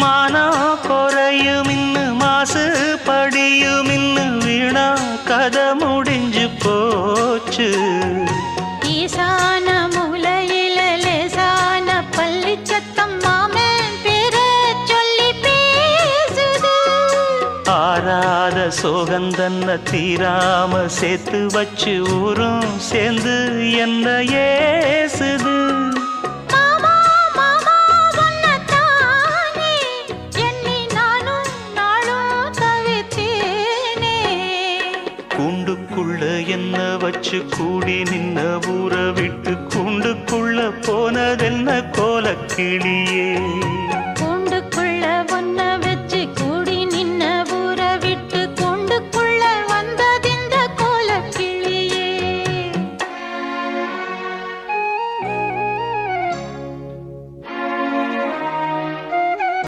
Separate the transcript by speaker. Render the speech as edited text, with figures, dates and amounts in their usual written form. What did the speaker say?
Speaker 1: மானம் குறையும் இன்னு மாசு படியும் இன்னு வீணா கதை முடிஞ்சு போச்சு.
Speaker 2: ஈசான மூலையில லேசான பள்ளி சத்தம் மாமன் பேர சொல்லி பேசுது.
Speaker 1: ஆறாத சோகந்தன்ன தீராம சேர்த்து வச்சு ஊரும் சேர்ந்து என்ன ஏசுது. கூண்டுக்குள்ள என்ன வச்சு கூடி நின்ன ஊற விட்டு கூண்டுக்குள்ள போனதென்ன கோலக்கிளியே.